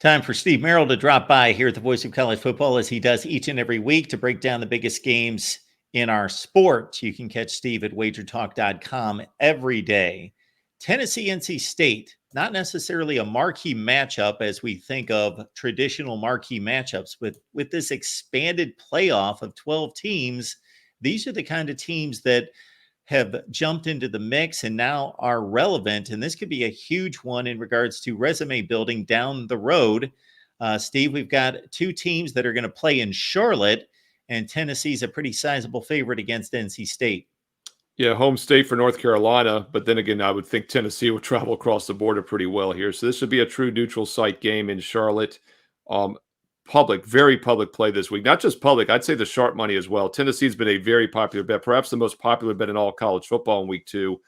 Time for Steve Merrill to drop by here at the Voice of College Football as he does each and every week to break down the biggest games in our sport. You can catch Steve at wagertalk.com every day. Tennessee, NC State, not necessarily a marquee matchup as we think of traditional marquee matchups, but with this expanded playoff of 12 teams, these are the kind of teams that have jumped into the mix and now are relevant. And this could be a huge one in regards to resume building down the road. Steve, we've got two teams that are going to play in Charlotte, and Tennessee's a pretty sizable favorite against NC State. Yeah, home state for North Carolina, but then again, I would think Tennessee would travel across the border pretty well here. So this would be a true neutral site game in Charlotte. Very public play this week. Not just public, I'd say the sharp money as well. Tennessee's been a very popular bet, perhaps the most popular bet in all college football in week 2.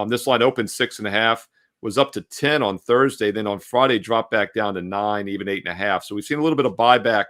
This line opened 6.5, was up to 10 on Thursday. Then on Friday, dropped back down to 9, even 8.5. So we've seen a little bit of buyback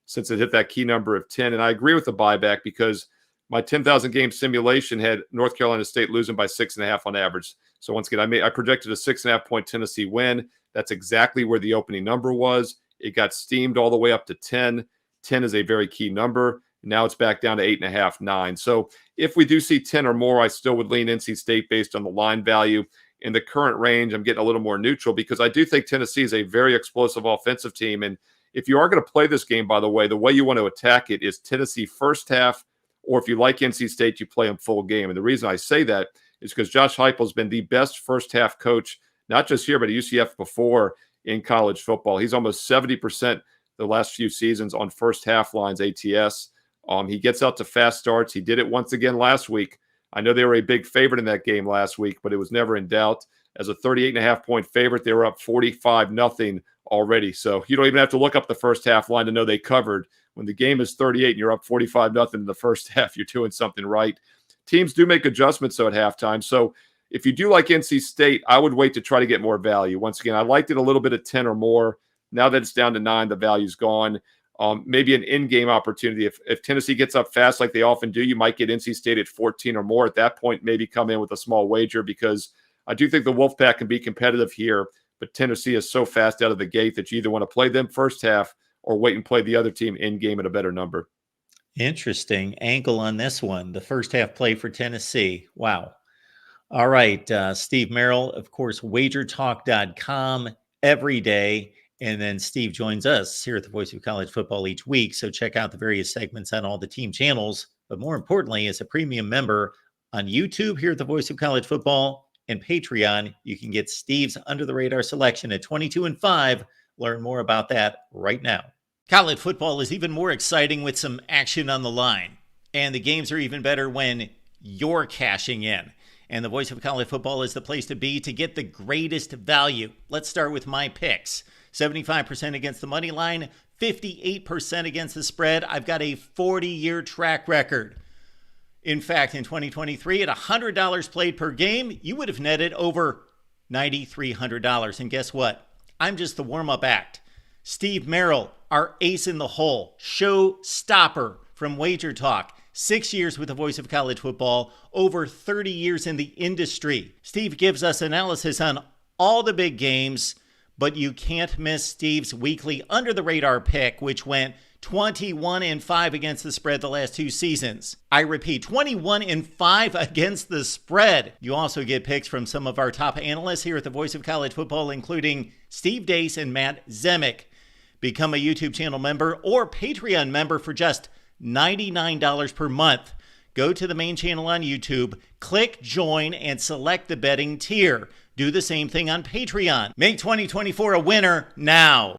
since it hit that key number of 10. And I agree with the buyback because my 10,000 game simulation had North Carolina State losing by 6.5 on average. So once again, I projected a 6.5 point Tennessee win. That's exactly where the opening number was. It got steamed all the way up to 10. 10 is a very key number. Now it's back down to 8.5, 9. So if we do see 10 or more, I still would lean NC State based on the line value. In the current range, I'm getting a little more neutral because I do think Tennessee is a very explosive offensive team. And if you are going to play this game, by the way you want to attack it is Tennessee first half, or if you like NC State, you play them full game. And the reason I say that is because Josh Heupel has been the best first half coach, not just here, but at UCF before in college football. He's almost 70% the last few seasons on first half lines ATS. He gets out to fast starts. He did it once again last week. I know they were a big favorite in that game last week, but it was never in doubt. As a 38.5 point favorite, they were up 45-0 already. So you don't even have to look up the first half line to know they covered. When the game is 38 and you're up 45-0 in the first half, you're doing something right. Teams do make adjustments, though, at halftime. So if you do like NC State, I would wait to try to get more value. Once again, I liked it a little bit at 10 or more. Now that it's down to 9, the value's gone. Maybe an in-game opportunity. If Tennessee gets up fast like they often do, you might get NC State at 14 or more. At that point, maybe come in with a small wager because I do think the Wolfpack can be competitive here, but Tennessee is so fast out of the gate that you either want to play them first half or wait and play the other team in-game at a better number. Interesting angle on this one. The first half play for Tennessee. Wow. All right, Steve Merrill, of course, wagertalk.com every day. And then Steve joins us here at the Voice of College Football each week. So check out the various segments on all the team channels. But more importantly, as a premium member on YouTube here at the Voice of College Football and Patreon, you can get Steve's Under the Radar selection at 22 and 5. Learn more about that right now. College football is even more exciting with some action on the line. And the games are even better when you're cashing in. And the Voice of College Football is the place to be to get the greatest value. Let's start with my picks. 75% against the money line, 58% against the spread. I've got a 40-year track record. In fact, in 2023, at $100 played per game, you would have netted over $9,300. And guess what? I'm just the warm-up act. Steve Merrill, our ace in the hole, show stopper from Wager Talk. 6 years with the Voice of College Football, over 30 years in the industry. Steve gives us analysis on all the big games, but you can't miss Steve's weekly Under the Radar pick, which went 21 and 5 against the spread the last 2 seasons. I repeat, 21 and 5 against the spread. You also get picks from some of our top analysts here at the Voice of College Football, including Steve Dace and Matt Zemek. Become a YouTube channel member or Patreon member for just $99 per month. Go to the main channel on YouTube, click join, and select the betting tier. Do the same thing on Patreon. Make 2024 a winner now.